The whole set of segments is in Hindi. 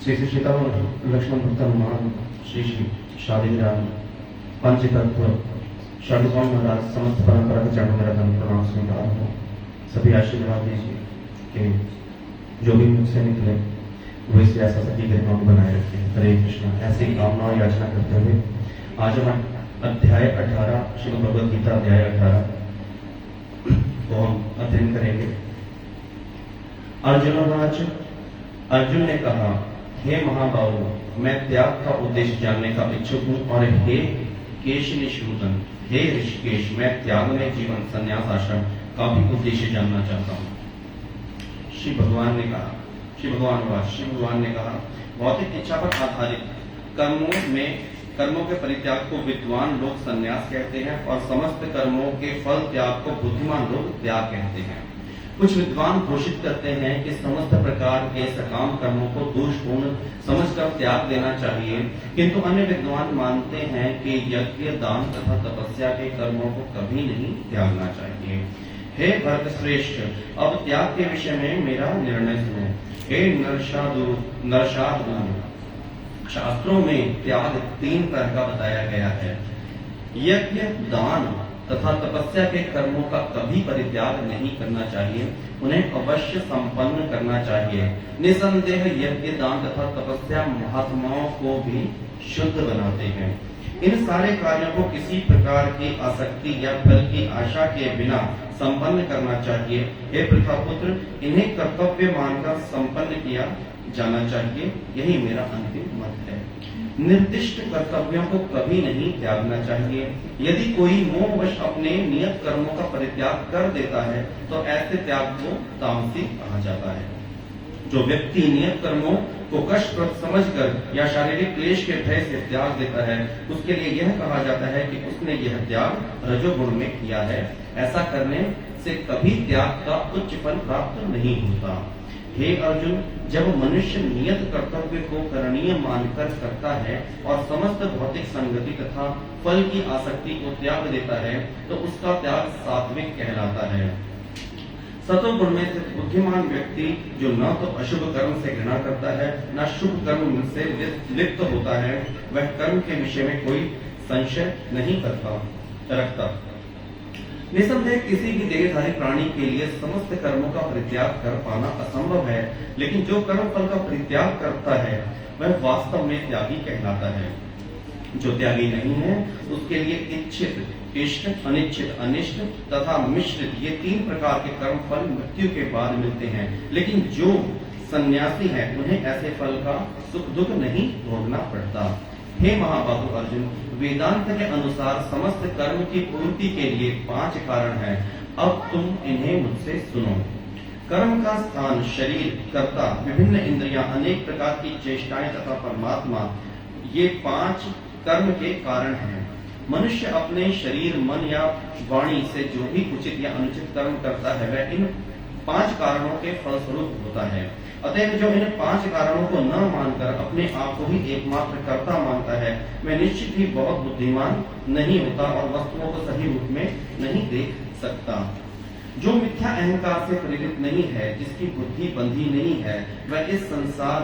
श्री श्री सीता लक्ष्मण भक्त हनुमान श्री श्री शालिग्राम पंचतत्व शालिग्राम महाराज समस्त परंपरा के चरणों में रतन प्रणाम स्वीकार हो। सभी आशीर्वाद दीजिए कि जो भी मुझसे निकले वो इस ऐसा सभी गरिमा को बनाए रखें। हरे कृष्णा। ऐसी कामना और याचना करते हुए आज हम अध्याय 18 श्रीमद् भगवद गीता अध्याय 18 को हम अध्ययन करेंगे। अर्जुन ने कहा, हे महाबाहु, मैं त्याग का उद्देश्य जानने का इच्छुक हूँ, और हे केशनिशूदन, हे ऋषिकेश, मैं त्याग में जीवन संन्यास आश्रम का भी उद्देश्य जानना चाहता हूँ। श्री भगवान ने कहा, श्री भगवान ने कहा, भौतिक इच्छा पर आधारित कर्मों के परित्याग को विद्वान लोग संन्यास कहते हैं और समस्त कर्मों के फल त्याग को बुद्धिमान लोग त्याग कहते हैं। कुछ विद्वान घोषित करते हैं कि समस्त प्रकार के सकाम कर्मों को दोषपूर्ण समझकर त्याग देना चाहिए, किंतु अन्य विद्वान मानते हैं कि यज्ञ, दान तथा तपस्या के कर्मों को कभी नहीं त्यागना चाहिए। हे भरतश्रेष्ठ, अब त्याग के विषय में मेरा निर्णय सुनो। हे नरशार्दूल, शास्त्रों में त्याग 3 तरह का बताया गया है। यज्ञ, दान तथा तपस्या के कर्मों का कभी परित्याग नहीं करना चाहिए, उन्हें अवश्य संपन्न करना चाहिए। निसंदेह यज्ञ, दान तथा तपस्या महात्माओं को भी शुद्ध बनाते हैं। इन सारे कार्यों को किसी प्रकार की आसक्ति या फल की आशा के बिना संपन्न करना चाहिए। हे प्रथापुत्र, इन्हें कर्तव्य मानकर संपन्न किया जाना चाहिए, यही मेरा अंतिम मत है। निर्दिष्ट कर्तव्यों को कभी नहीं त्यागना चाहिए। यदि कोई मोहवश अपने नियत कर्मों का परित्याग कर देता है तो ऐसे त्याग को तामसी कहा जाता है। जो व्यक्ति नियत कर्मों को कष्टप्रद समझकर या शारीरिक क्लेश के भय से त्याग देता है, उसके लिए यह कहा जाता है कि उसने यह त्याग रजोगुण में किया है। ऐसा करने से कभी त्याग का उच्च फल प्राप्त नहीं होता। हे अर्जुन, जब मनुष्य नियत कर्तव्य को करणीय मानकर करता है और समस्त भौतिक संगति तथा फल की आसक्ति को त्याग देता है तो उसका त्याग सात्विक कहलाता है। सतोगुण में स्थित बुद्धिमान व्यक्ति जो न तो अशुभ कर्म से घृणा करता है न शुभ कर्म से लिप्त होता है, वह कर्म के विषय में कोई संशय नहीं रखता। निसंदेह किसी भी देहधारी प्राणी के लिए समस्त कर्मों का परित्याग कर पाना असंभव है, लेकिन जो कर्म फल का परित्याग करता है वह वास्तव में त्यागी कहलाता है। जो त्यागी नहीं है उसके लिए इच्छित, इष्ट, अनिच्छित, अनिष्ट तथा मिश्रित ये 3 प्रकार के कर्म फल मृत्यु के बाद मिलते हैं, लेकिन जो सन्यासी है उन्हें ऐसे फल का सुख दुख नहीं भोगना पड़ता। हे महाबाहु अर्जुन, वेदांत के अनुसार समस्त कर्म की पूर्ति के लिए 5 कारण हैं। अब तुम इन्हें मुझसे सुनो। कर्म का स्थान, शरीर, कर्ता, विभिन्न इंद्रियां, अनेक प्रकार की चेष्टाएं तथा परमात्मा, ये 5 कर्म के कारण हैं। मनुष्य अपने शरीर, मन या वाणी से जो भी उचित या अनुचित कर्म करता है वह इन 5 कारणों के फलस्वरूप होता है। अतः जो इन 5 कारणों को न मानकर अपने आप को ही एकमात्र कर्ता मानता है वह निश्चित ही बहुत बुद्धिमान नहीं होता और वस्तुओं को सही रूप में नहीं देख सकता। जो मिथ्या अहंकार से प्रेरित नहीं है, जिसकी बुद्धि बंधी नहीं है, वह इस संसार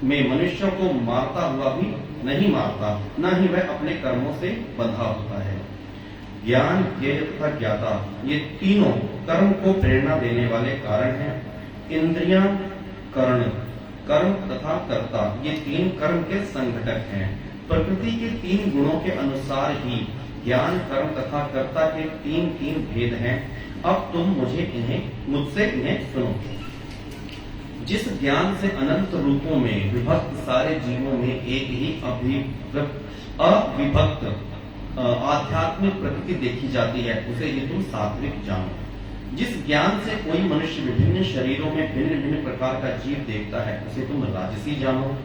में मनुष्यों को मारता हुआ भी नहीं मारता, न ही वह अपने कर्मों से बंधा होता है। ज्ञान, ज्ञेय तथा ज्ञाता ये तीनों कर्म को प्रेरणा देने वाले कारण हैं। इंद्रियां, कर्म तथा कर्ता ये 3 कर्म के संघटक हैं। प्रकृति के 3 गुणों के अनुसार ही ज्ञान, कर्म तथा कर्ता के 3 भेद हैं। अब तुम मुझसे इन्हें सुनो। जिस ज्ञान से अनंत रूपों में विभक्त सारे जीवों में एक ही अविभक्त आध्यात्मिक प्रकृति देखी जाती है, उसे ही तुम सात्विक जानो। जिस ज्ञान से कोई मनुष्य विभिन्न शरीरों में भिन्न भिन्न प्रकार का जीव देखता है, उसे तुम राजसी जानो।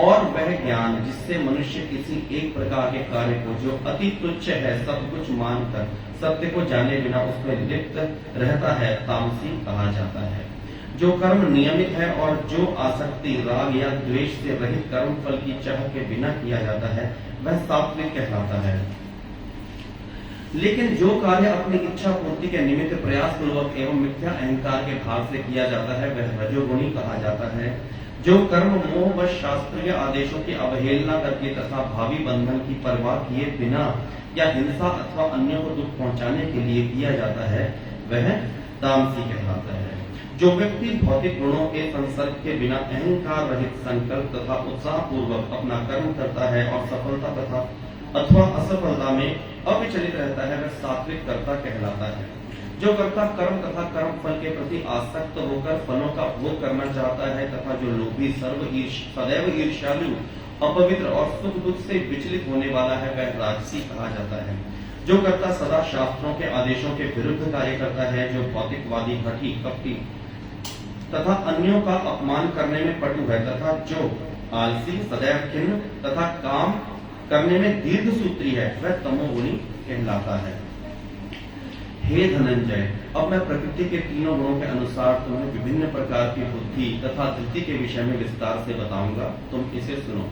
और वह ज्ञान जिससे मनुष्य किसी एक प्रकार के कार्य को जो अति तुच्छ है सब कुछ मानकर सत्य को जाने बिना उसमें लिप्त रहता है, तामसी कहा जाता है। जो कर्म नियमित है और जो आसक्ति, राग या द्वेष से रहित कर्म फल की चाह के बिना किया जाता है, वह सात्विक कहलाता है। लेकिन जो कार्य अपनी इच्छा पूर्ति के निमित्त प्रयास पूर्वक एवं मिथ्या अहंकार के भाव से किया जाता है, वह रजोगुणी कहा जाता है। जो कर्म मोह व शास्त्रीय आदेशों की अवहेलना करके तथा भावी बंधन की परवाह किए बिना या हिंसा अथवा अन्य को दुख पहुंचाने के लिए किया जाता है, वह तामसी कहलाता है। जो व्यक्ति भौतिक गुणों के संसर्ग के बिना अहंकार रहित संकल्प तथा उत्साह पूर्वक अपना कर्म करता है और सफलता तथा अथवा असफलता में अविचलित रहता है, वह सात्विक कर्ता कहलाता है। जो कर्ता कर्म तथा कर्म फल के प्रति आसक्त होकर फलों का भोग करना चाहता है तथा जो लोभी, सदैव ईर्ष्यालु, अपवित्र और सुख दुख से विचलित होने वाला है, वह राजसी कहा जाता है। जो कर्ता सदा शास्त्रों के आदेशों के विरुद्ध कार्य करता है, जो भौतिकवादी, हठी, कपटी तथा अन्यों का अपमान करने में पटु है, तथा जो आलसी, सदैव खिन्न तथा काम करने में दीर्घसूत्री है, वह तमोगुणी कहलाता है। हे धनंजय, अब मैं प्रकृति के तीनों गुणों के अनुसार तुम्हें विभिन्न प्रकार की बुद्धि तथा धृति के विषय में विस्तार से बताऊंगा, तुम इसे सुनो।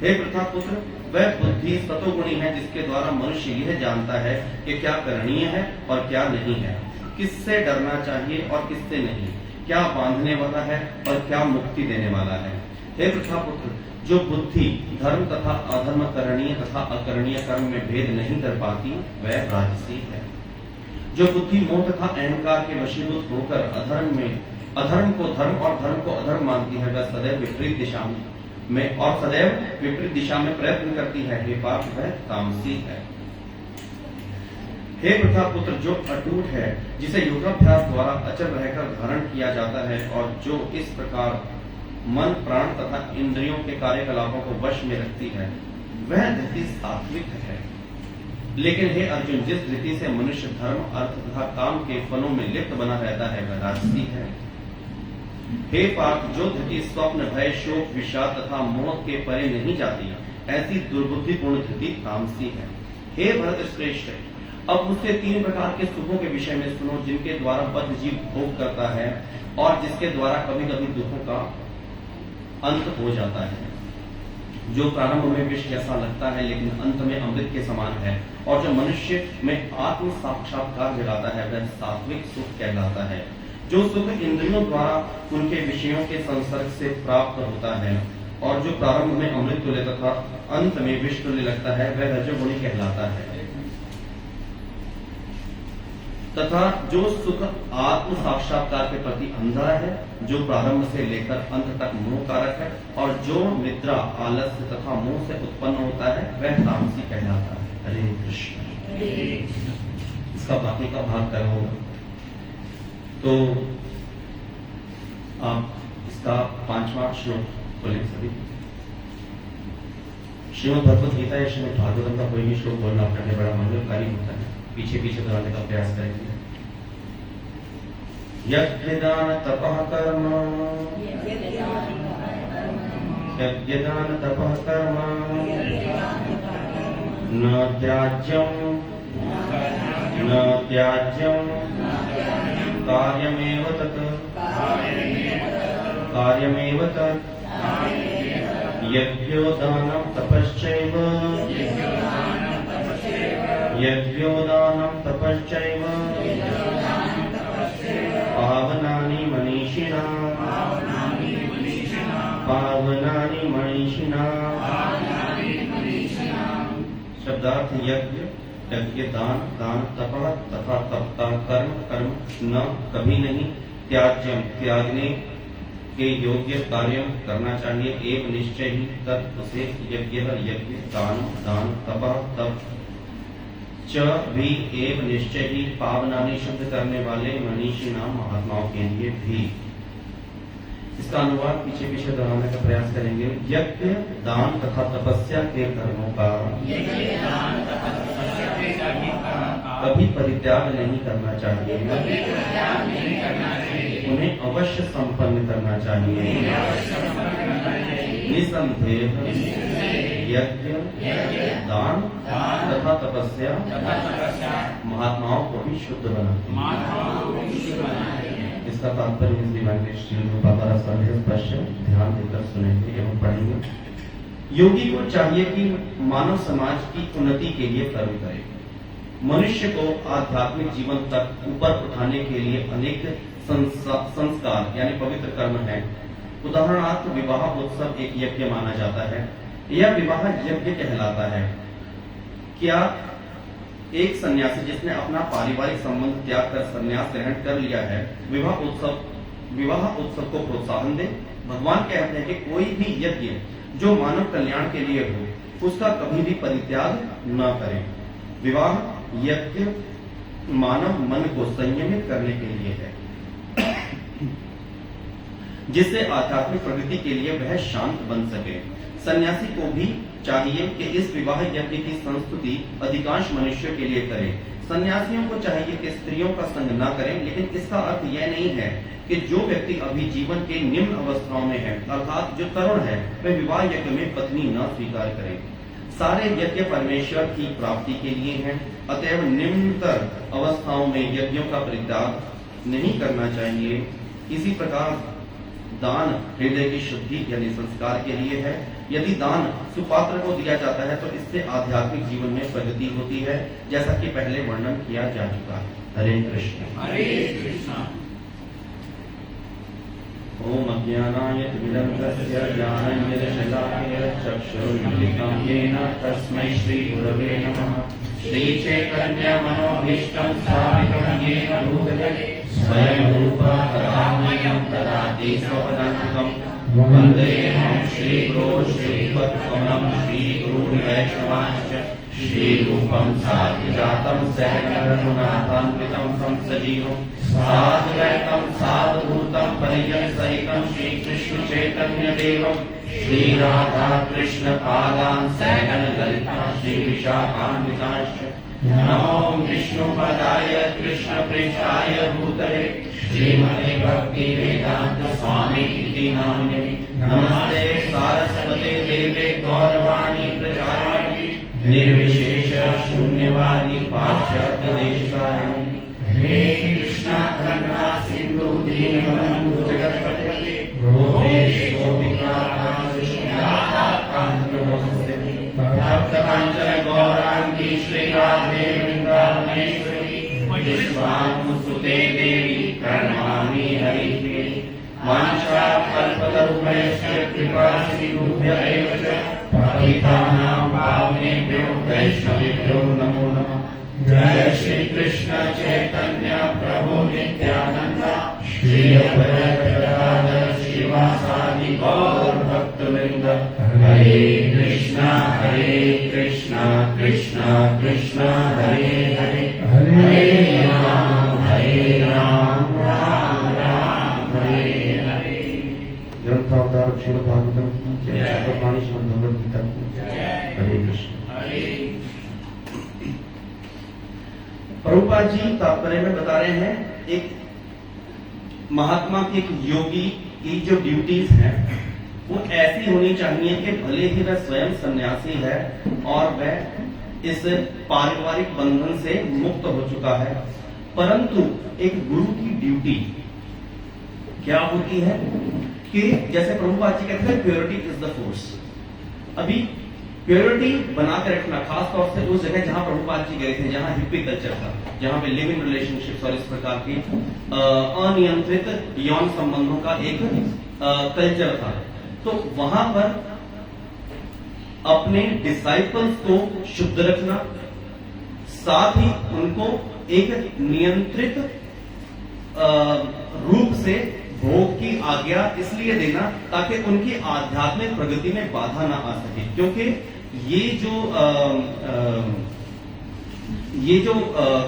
हे प्रथापुत्र, वह बुद्धि सतोगुणी है जिसके द्वारा मनुष्य यह जानता है कि क्या करणीय है और क्या नहीं है, किससे डरना चाहिए और किससे नहीं, क्या बांधने वाला है और क्या मुक्ति देने वाला है। हे प्रथापुत्र, जो बुद्धि धर्म तथा अधर्म, करणीय तथा अकरणीय कर्म में भेद नहीं कर पाती, वह राजसी है। जो बुद्धि मोह तथा अहंकार के वशीभूत होकर अधर्म को धर्म और धर्म को अधर्म मानती है, वह सदैव विपरीत दिशा में प्रयत्न करती है। हे पार्थ, वह तामसी है। हे प्रथापुत्र, जो अटूट है, जिसे योगाभ्यास द्वारा अचल रहकर धारण किया जाता है और जो इस प्रकार मन, प्राण तथा इंद्रियों के कार्यकलापों को वश में रखती है, वह धृति सात्विक है। लेकिन हे अर्जुन, जिस धृति से मनुष्य धर्म, अर्थ तथा काम के फलों में लिप्त बना रहता है, वह राजसी है। हे पार्थ, जो धृति स्वप्न, भय, शोक, विषाद तथा मोह के परे नहीं जाती, ऐसी दुर्बुद्धिपूर्ण धृति तामसी है। हे भरत श्रेष्ठ, अब मुझसे 3 प्रकार के सुखों के विषय में सुनो, जिनके द्वारा बद्ध जीव भोग करता है और जिसके द्वारा कभी कभी दुखों का अंत हो जाता है। जो प्रारंभ में विष जैसा लगता है लेकिन अंत में अमृत के समान है, और जो मनुष्य में आत्म साक्षात्कार दिलाता है, वह सात्विक सुख कहलाता है। जो सुख इंद्रियों द्वारा उनके विषयों के संसर्ग से प्राप्त होता है और जो प्रारंभ में अमृत तुल्य तथा अंत में विष तुल्य लगता है, वह रजोगुणी कहलाता है। तथा जो सुख आत्म साक्षात्कार के प्रति अंधा है, जो प्रारंभ से लेकर अंत तक मोह कारक है और जो निद्रा, आलस्य तथा मोह से उत्पन्न होता है, वह तामसी कहलाता है। हरे कृष्ण। इसका बाकी का भाग क्या होगा, तो आप इसका 5वां श्लोक बोलें सभी। श्रीमद् भगवत गीता या श्रीमद् भागवतम का कोई भी श्लोक बोलना अपने लिए बड़ा मंगलकारी होता है। पीछे पीछे दोहराने का प्रयास करेंगे। यज्ञदान तपः कर्म, यज्ञदान तपः कर्म, न त्याज्यं कार्यमेव तत्, कार्यमेव तत्, यज्ञो दानं तपश्चैव, यज्ञो दानं तपश्चैव, पावनानि मनीषिणां, पावनानि मनीषिणां। शब्दार्थ यज्ञ, यज्ञ दान, दान तपः तथा तप का कर्म, कर्म न कभी नहीं, त्याज्यम त्यागने के योग्य कार्य करना चाहिए, एवं निश्चय ही तत् उसे यज्ञ, यज्ञ दान, दान तपः तप च भी एवं निश्चय ही, पावनानि शुद्ध करने वाले मनीषी नाम महात्माओं के लिए भी। इसका अनुवाद पीछे पीछे दोहराने का प्रयास करेंगे। यज्ञ, दान तथा तपस्या के कर्मों का कभी परित्याग नहीं करना चाहिए, उन्हें अवश्य संपन्न करना चाहिए। निसंदेह यज्ञ, दान तथा तपस्या महात्माओं को भी शुद्ध बनाती है। इसका तात्पर्य इस दिमाग में श्री बाबा स्पष्ट ध्यान देकर सुनेंगे एवं पढ़ेंगे। योगी को चाहिए कि मानव समाज की उन्नति के लिए कर्म करे। मनुष्य को आध्यात्मिक जीवन तक ऊपर उठाने के लिए अनेक संस्कार यानी पवित्र कर्म है। उदाहरणार्थ विवाह उत्सव एक यज्ञ माना जाता है। यह विवाह यज्ञ कहलाता है। क्या एक सन्यासी जिसने अपना पारिवारिक संबंध त्याग कर संन्यास ग्रहण कर लिया है, विवाह उत्सव को प्रोत्साहन दे? भगवान कहते हैं कि कोई भी यज्ञ जो मानव कल्याण के लिए हो, उसका कभी भी परित्याग न करें। विवाह यज्ञ मानव मन को संयमित करने के लिए है। जिससे आध्यात्मिक प्रगति के लिए वह शांत बन सके। सन्यासी को भी चाहिए कि इस विवाह यज्ञ की संस्तुति अधिकांश मनुष्यों के लिए करें। सन्यासियों को चाहिए कि स्त्रियों का संग न करें, लेकिन इसका अर्थ यह नहीं है कि जो व्यक्ति अभी जीवन के निम्न अवस्थाओं में है, अर्थात जो तरुण है, वह विवाह यज्ञ में पत्नी न स्वीकार करे। सारे यज्ञ परमेश्वर की प्राप्ति के लिए हैं, अतएव निम्नतर अवस्थाओं में यज्ञों का परित्याग नहीं करना चाहिए। इसी प्रकार दान हृदय की शुद्धि यानी संस्कार के लिए है। यदि दान सुपात्र को दिया जाता है तो इससे आध्यात्मिक जीवन में प्रगति होती है, जैसा कि पहले वर्णन किया जा चुका है। हरे कृष्ण। हरे कृष्ण। ओम अज्ञानाय तिमिरन्धस्य ज्ञानञ्जनशलाकया चक्षुरुन्मिलितं येन तस्मै श्रीगुरवे नमः। श्रीचैतन्यमनोभीष्टं स्थापितं येन भूतले स्वयं रूपा कदामयं ददाति स्वपदान्तिकम्। वन्देऽहं श्रीगुरो श्रीपद्मं श्रीगुरून् वैष्णवांश्च श्रीरूपं साग्रजातं सहगणरघुनाथान्वितं तं सजीवं साद्वैतं सावधूतं परिजनसहितं श्रीकृष्ण चैतन्यदेवं श्रीराधा कृष्ण पादान् सहगण ललिता श्रीविशाखान्वितांश्च। नमो विष्णुपदाय कृष्णप्रेष्ठाय भूतले श्रीमते भक्ति वेदांत स्वामी इति नाम्ने। नमस्ते सारस्वते देवे गौरवाणी प्रचारिणी निर्विशेष शून्यवादी पाश्चात्य देशकारिणी। हे कृष्णा करुणा सिंधु दीनबंधु जगत्पते गोपेश गोपिका कांत नमस्ते। भक्त कांचन गौरांगी श्री राधे वृंदावनेश्वरी विश्वात्मसुते देवी प्रणमामि हरिप्रिये। वाञ्छाकल्पतरुभ्यश्च कृपा सिन्धुभ्य एव च पतितानां पावनेभ्यो वैष्णवेभ्यो नमो नमः। जय श्री कृष्ण चैतन्य प्रभु नित्यानंद श्री अद्वैत श्रीवासादि गौर भक्तवृंद। हरे कृष्णा कृष्णा कृष्णा हरे हरे हरे राम राम राम हरे हरे। ग्रंथावतार श्रील भागवतम की जय, भगवान श्रीमद् भगवद गीता की जय। हरे कृष्ण। प्रभुपाद जी तात्पर्य में बता रहे हैं एक महात्मा की, एक योगी की जो ड्यूटीज हैं वो ऐसी होनी चाहिए कि भले ही वह स्वयं सन्यासी है और वह इस पारिवारिक बंधन से मुक्त हो चुका है, परंतु एक गुरु की ड्यूटी क्या होती है कि जैसे प्रभुपाद जी कहते हैं प्योरिटी इज द फोर्स। अभी प्योरिटी बनाकर रखना, खास तौर से उस जगह जहां प्रभुपाद जी गए थे, जहां हिप्पी कल्चर था, जहां पे लिविंग रिलेशनशिप्स और इस प्रकार की अनियंत्रित यौन संबंधों का एक कल्चर था, तो वहां पर अपने डिसाइपल्स को शुद्ध रखना, साथ ही उनको एक नियंत्रित रूप से भोग की आज्ञा इसलिए देना ताकि उनकी आध्यात्मिक प्रगति में बाधा ना आ सके। क्योंकि ये जो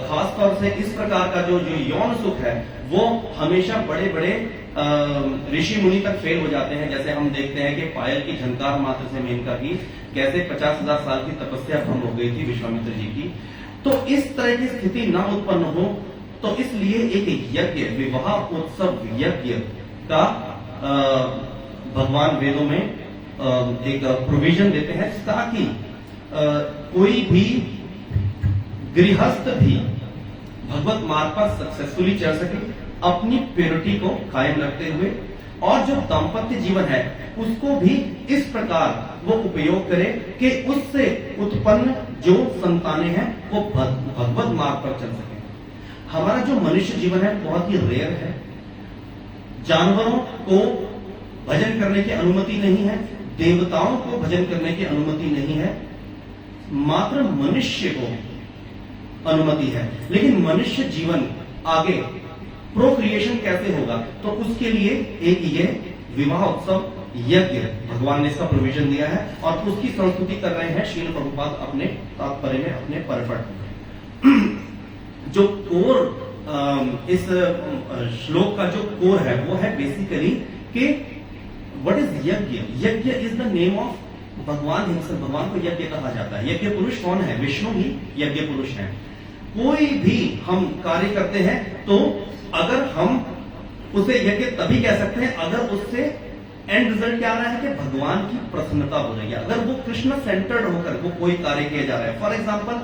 खास तौर से इस प्रकार का जो यौन सुख है वो हमेशा बड़े बड़े ऋषि मुनि तक फेल हो जाते हैं। जैसे हम देखते हैं कि पायल की झनकार मात्र से मेनका की कैसे 50,000 साल की तपस्या भंग हो गई थी विश्वामित्र जी की। तो इस तरह की स्थिति ना उत्पन्न हो, तो इसलिए एक यज्ञ, विवाह उत्सव यज्ञ का भगवान वेदों में एक प्रोविजन देते हैं ताकि कोई भी गृहस्थ भी भगवत मार्ग पर सक्सेसफुली चल सके, अपनी प्योरिटी को कायम रखते हुए, और जो दाम्पत्य जीवन है उसको भी इस प्रकार वो उपयोग करे कि उससे उत्पन्न जो संतानें हैं वो भगवत मार्ग पर चल सके। हमारा जो मनुष्य जीवन है बहुत ही रेयर है। जानवरों को भजन करने की अनुमति नहीं है, देवताओं को भजन करने की अनुमति नहीं है, मात्र मनुष्य को अनुमति है। लेकिन मनुष्य जीवन आगे प्रोक्रिएशन कैसे होगा, तो उसके लिए एक ये विवाह उत्सव यज्ञ भगवान ने इसका प्रोविजन दिया है और उसकी संस्तुति कर रहे हैं श्रील प्रभुपाद अपने तात्पर्य में, अपने परपट में। जो कोर इस श्लोक का जो कोर है वो है बेसिकली कि व्हाट इज यज्ञ? यज्ञ इज द नेम ऑफ भगवान हिमसेल्फ। भगवान को यज्ञ कहा जाता है। यज्ञ पुरुष कौन है? विष्णु ही यज्ञ पुरुष है। कोई भी हम कार्य करते हैं तो अगर हम उसे यज्ञ तभी कह सकते हैं अगर उससे एंड रिजल्ट क्या आ रहा है कि भगवान की प्रसन्नता हो रही है। अगर वो कृष्ण सेंटर्ड होकर वो कोई कार्य किया जा रहा है, फॉर एग्जाम्पल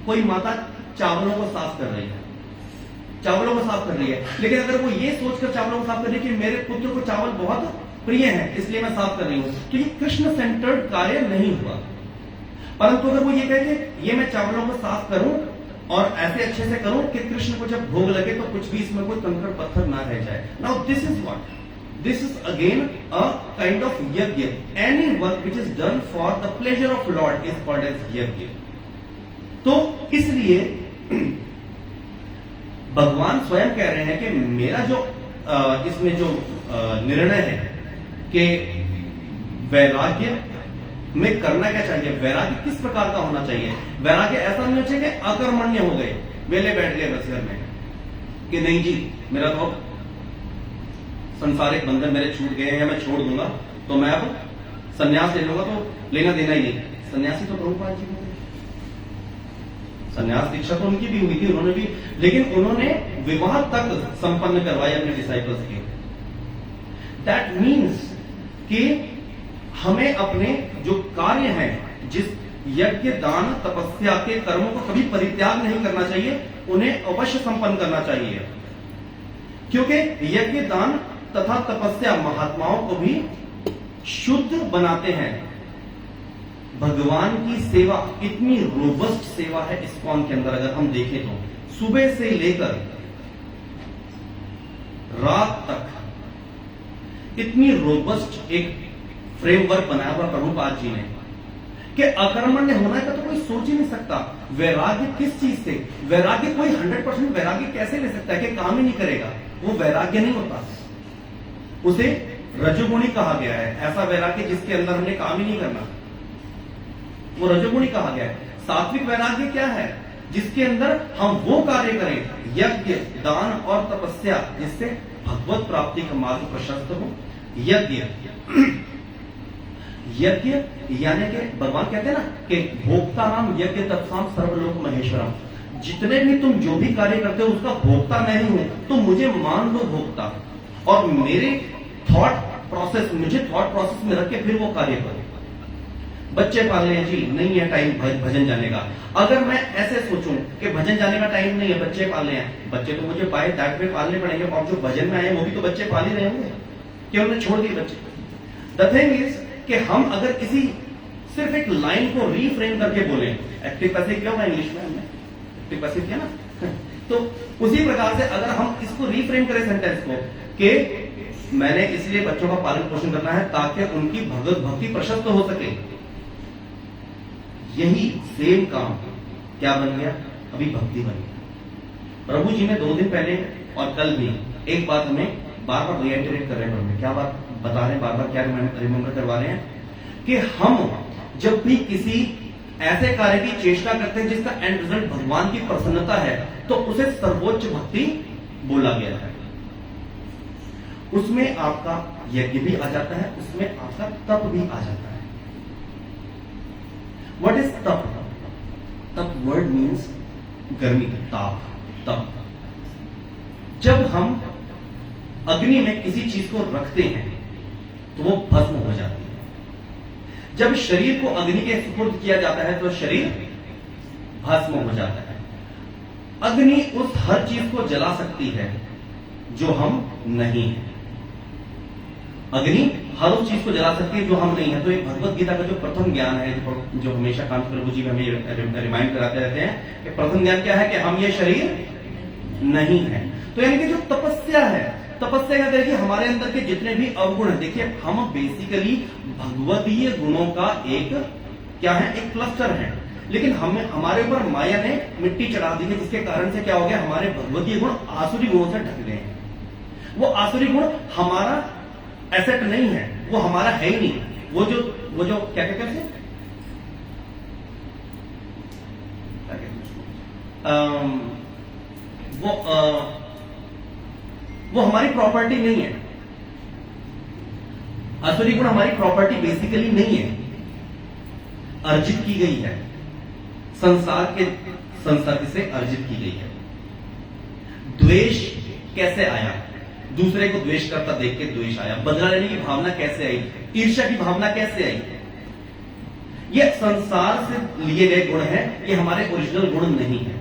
कोई माता चावलों को साफ कर रही है, चावलों को साफ कर रही है, लेकिन अगर वो ये सोचकर चावलों को साफ कर रही है कि मेरे पुत्र को चावल बहुत प्रिय है इसलिए मैं साफ कर रही हूं, तो ये कृष्ण सेंटर्ड कार्य नहीं हुआ। परंतु अगर वो ये कहे कि ये मैं चावलों को साफ करूं और ऐसे अच्छे से करूं कि कृष्ण को जब भोग लगे तो कुछ भी इसमें कोई कंकड़ पत्थर ना रह जाए। Now this is what, this is again a kind of yajna. Any work which is done for the pleasure of lord is called as yajna. तो इसलिए भगवान स्वयं कह रहे हैं कि मेरा जो इसमें जो निर्णय है कि वैराग्य में करना क्या चाहिए, वैराग्य किस प्रकार का होना चाहिए। वैराग्य ऐसा नहीं होना चाहिए कि अकर्मण्य हो गए, वेले बैठ गए बस घर में कि नहीं जी मेरा तो संसारिक बंधन मेरे छूट गए हैं या मैं छोड़ दूंगा तो मैं अब संन्यास ले लूंगा, तो लेना देना ही नहीं। सन्यासी तो प्रभुपाद जी थे, संन्यास दीक्षा तो उनकी भी हुई थी, उन्होंने भी, लेकिन उन्होंने विवाह तक संपन्न करवाए अपने डिसाइपल्स के। दैट मीन्स कि हमें अपने जो कार्य हैं, जिस यज्ञ दान तपस्या के कर्मों को कभी परित्याग नहीं करना चाहिए, उन्हें अवश्य संपन्न करना चाहिए, क्योंकि यज्ञ दान तथा तपस्या महात्माओं को भी शुद्ध बनाते हैं। भगवान की सेवा इतनी रोबस्ट सेवा है इस्कॉन के अंदर, अगर हम देखें तो सुबह से लेकर रात तक इतनी रोबस्ट एक फ्रेमवर्क बनाया हुआ प्रभुपाद जी ने कि अकर्मण्य होना का तो कोई सोच ही नहीं सकता। वैराग्य किस चीज से? वैराग्य कोई 100% वैराग्य कैसे ले सकता है कि काम ही नहीं करेगा? वो वैराग्य नहीं होता, उसे रजोगुणी कहा गया है। ऐसा वैराग्य जिसके अंदर हमने काम ही नहीं करना, वो रजोगुणी कहा गया है। सात्विक वैराग्य क्या है? जिसके अंदर हम वो कार्य करें, यज्ञ दान और तपस्या, जिससे भगवत प्राप्ति का मार्ग प्रशस्त हो। यज्ञ यज्ञ यानी कि भगवान कहते हैं ना कि भोक्ता नाम यज्ञ तत्साम सर्वलोक महेश्वरम। जितने भी तुम जो भी कार्य करते हो उसका भोक्ता मैं ही हूं, तो मुझे मान लो भोक्ता, और मेरे थॉट प्रोसेस, मुझे थॉट प्रोसेस में रख के फिर वो कार्य करो। बच्चे पालने हैं जी, नहीं है टाइम भजन जाने का। अगर मैं ऐसे सोचूं कि भजन जाने का टाइम नहीं है, बच्चे पालने हैं, बच्चे तो मुझे बाय दैट वे पालने पड़ेंगे, और जो भजन में आए वो भी तो बच्चे पाल ही रहे होंगे कि उन्होंने छोड़ दिए बच्चे। द थिंग इज कि हम अगर किसी सिर्फ एक लाइन को रीफ्रेम करके बोले, एक्टिव पैसिव क्या होगा इंग्लिश में, हमने एक्टिव पैसिव किया ना तो उसी प्रकार से अगर हम इसको रीफ्रेम करें सेंटेंस को कि मैंने इसलिए बच्चों का पालन पोषण करना है ताकि उनकी भगवत भक्ति प्रशस्त हो सके, यही सेम काम क्या बन गया? अभी भक्ति बन गया। प्रभु जी ने 2 दिन पहले और कल भी एक बात हमें बार बार रिएटरेट कर रहे हैं। क्या बात बता रहे हैं, बार बार क्या रिमेंबर करवा रहे हैं कि हम जब भी किसी ऐसे कार्य की चेष्टा करते हैं जिसका एंड रिजल्ट भगवान की प्रसन्नता है, तो उसे सर्वोच्च भक्ति बोला गया है। उसमें आपका यज्ञ भी आ जाता है, उसमें आपका तप भी आ जाता है। What is तप? तप वर्ड मीन्स गर्मी, ताप, तप। जब हम अग्नि में किसी चीज को रखते हैं तो वो भस्म हो जाती है। जब शरीर को अग्नि के सुपुर्द किया जाता है तो शरीर भस्म हो जाता है। अग्नि उस हर चीज को जला सकती है जो हम नहीं है। अग्नि हर उस चीज को जला सकती है जो हम नहीं है। तो एक भगवत गीता का जो प्रथम ज्ञान है, जो हमेशा कांत प्रभु जी हमें रिमाइंड कराते रहते हैं कि प्रथम ज्ञान क्या है कि हम ये शरीर नहीं है। तो यानी कि जो तपस्या है, तपस्या क्या करेगी? हमारे अंदर के जितने भी अवगुण है, देखिए हम बेसिकली भगवतीय गुणों का एक क्या है, एक क्लस्टर है, लेकिन हमें हमारे ऊपर माया ने मिट्टी चढ़ा दी है, जिसके कारण से क्या हो गया, हमारे भगवतीय गुण आसुरी गुणों से ढक गए हैं। वो आसुरी गुण हमारा एसेट नहीं है, वो हमारा है ही नहीं। वो जो क्या कहते हैं उसे, वो हमारी प्रॉपर्टी नहीं है। आसुरी गुण हमारी प्रॉपर्टी बेसिकली नहीं है, अर्जित की गई है, संसार के संसर्ग से अर्जित की गई है। द्वेष कैसे आया? दूसरे को द्वेष करता देख के द्वेष आया। बदला लेने की भावना कैसे आई? ईर्ष्या की भावना कैसे आई? ये संसार से लिए गए गुण हैं, ये हमारे ओरिजिनल गुण नहीं है।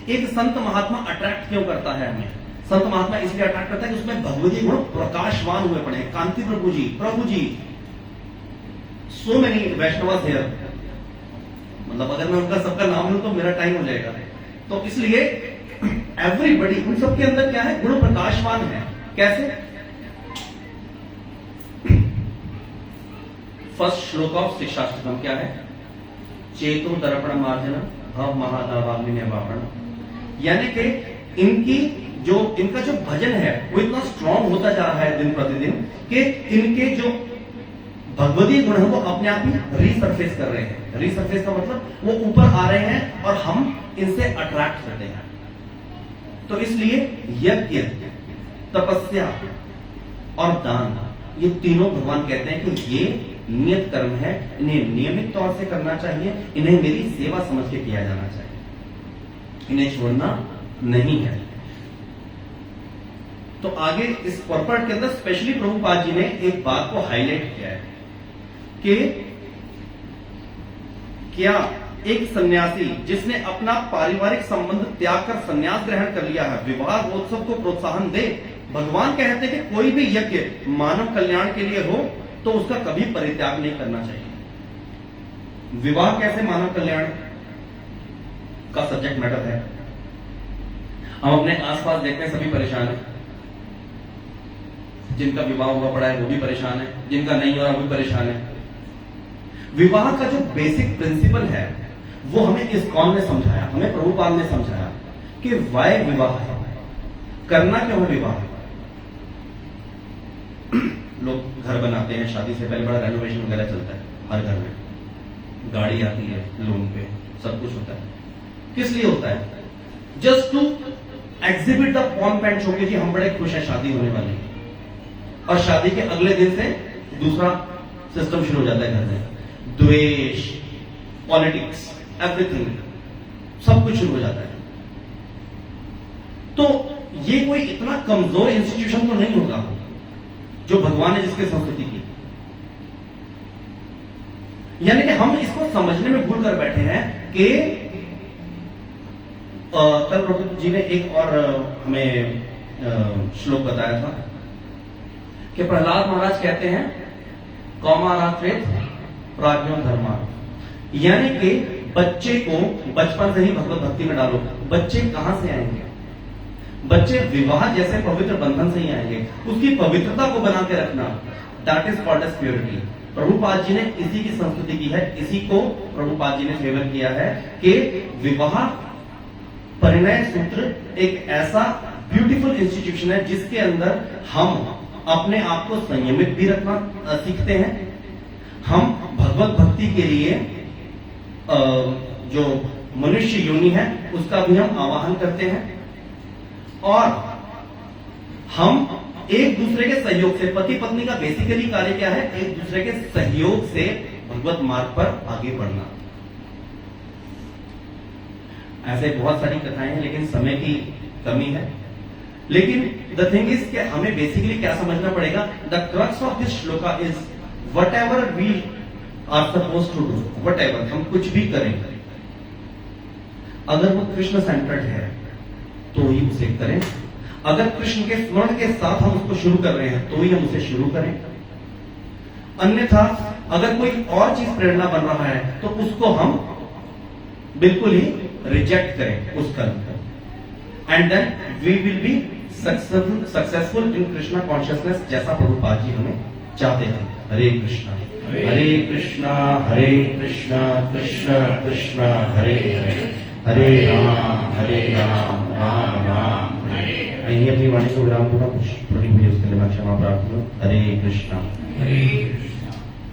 एक संत महात्मा अट्रैक्ट क्यों करता है हमें? संत महात्मा इसलिए अट्रैक्ट करता है कि उसमें भगवती गुण प्रकाशवान हुए पड़े हैं। कांति प्रभु जी, सो मेनी वैष्णव हियर, मतलब अगर मैं उनका सबका नाम लूं तो मेरा टाइम हो जाएगा। तो इसलिए एवरीबडी, उन सबके अंदर क्या है? गुण प्रकाशवान है। कैसे? फर्स्ट श्लोक ऑफ शिक्षाष्टकम क्या है? चेतो दर्पण मार्जन भव महादावाग्नि निवारण। यानी कि इनका जो भजन है वो इतना स्ट्रांग होता जा रहा है दिन प्रतिदिन कि इनके जो भगवती गुण है वो अपने आप ही रीसरफेस कर रहे हैं। रीसरफेस का मतलब वो ऊपर आ रहे हैं और हम इनसे अट्रैक्ट करते हैं। तो इसलिए यज्ञ, तपस्या और दान, ये तीनों भगवान कहते हैं कि ये नियत कर्म है, इन्हें नियमित तौर से करना चाहिए, इन्हें मेरी सेवा समझ के किया जाना चाहिए, इन्हें छोड़ना नहीं है। तो आगे इस पर्पट के अंदर स्पेशली प्रभुपाद जी ने एक बात को हाईलाइट किया है कि क्या एक सन्यासी जिसने अपना पारिवारिक संबंध त्याग कर संन्यास ग्रहण कर लिया है, विवाह महोत्सव को प्रोत्साहन दे? भगवान कहते हैं कि कोई भी यज्ञ मानव कल्याण के लिए हो तो उसका कभी परित्याग नहीं करना चाहिए। विवाह कैसे मानव कल्याण का सब्जेक्ट मैटर है? हम अपने आसपास देखते हैं सभी परेशान है। जिनका विवाह हुआ पड़ा है वो भी परेशान है, जिनका नहीं हो रहा वो भी परेशान है। विवाह का जो बेसिक प्रिंसिपल है वो हमें इस्कॉन ने समझाया, हमें प्रभुपाद ने समझाया कि वाय विवाह है, करना क्यों है विवाह। लोग घर बनाते हैं, शादी से पहले बड़ा रेनोवेशन वगैरह चलता है, हर घर में गाड़ी आती है लोन पे, सब कुछ होता है। किस लिए होता है? Just to exhibit the pomp and show कि जी हम बड़े खुश हैं, शादी होने वाली है। और शादी के अगले दिन से दूसरा सिस्टम शुरू हो जाता है घर में, द्वेष, पॉलिटिक्स, एवरीथिंग, सब कुछ शुरू हो जाता है। तो ये कोई इतना कमजोर इंस्टीट्यूशन तो नहीं होगा जो भगवान ने जिसकी संस्कृति की। यानी कि हम इसको समझने में भूल कर बैठे हैं कि कल प्रभु जी ने एक और हमें श्लोक बताया था कि प्रहलाद महाराज कहते हैं कौमारात्रेत प्राज्ञो धर्मा, यानी कि बच्चे को बचपन से ही भगवत भक्ति में डालो। बच्चे कहां से आएंगे? बच्चे विवाह जैसे पवित्र बंधन से ही आएंगे। उसकी पवित्रता को बना के रखना, that is called as purity. Prabhupada ji ने इसी की संस्कृति की है, इसी को प्रभुपाद जी ने फेवर किया है कि विवाह परिणय सूत्र एक ऐसा ब्यूटीफुल इंस्टीट्यूशन है जिसके अंदर हम अपने आप को संयमित भी रखना सीखते हैं। हम भगवत भक्ति के लिए जो मनुष्य योनि है उसका भी हम आवाहन करते हैं, और हम एक दूसरे के सहयोग से, पति पत्नी का बेसिकली कार्य क्या है? एक दूसरे के सहयोग से भगवत मार्ग पर आगे बढ़ना। ऐसे बहुत सारी कथाएं हैं लेकिन समय की कमी है। लेकिन द थिंग इज कि हमें बेसिकली क्या समझना पड़ेगा? The crux of this shloka is whatever we are suppose to do, whatever, हम कुछ भी करें, अगर वो कृष्ण सेंटर्ड है तो ही उसे करें। अगर कृष्ण के स्मरण के साथ हम उसको शुरू कर रहे हैं तो ही हम उसे शुरू करें। अन्यथा अगर कोई और चीज प्रेरणा बन रहा है तो उसको हम बिल्कुल ही रिजेक्ट करें उस कर्म को, and then we will be successful in Krishna consciousness, जैसा प्रभुपाद जी हमें चाहते हैं। हरे कृष्णा हरे कृष्णा हरे कृष्णा कृष्ण कृष्ण हरे हरे, हरे राम राम राम हरे। अपनी वाणी को विराम दूंगा, कुछ थोड़ी हुई उसके लिए मैं क्षमा प्रार्थना। हरे कृष्णा।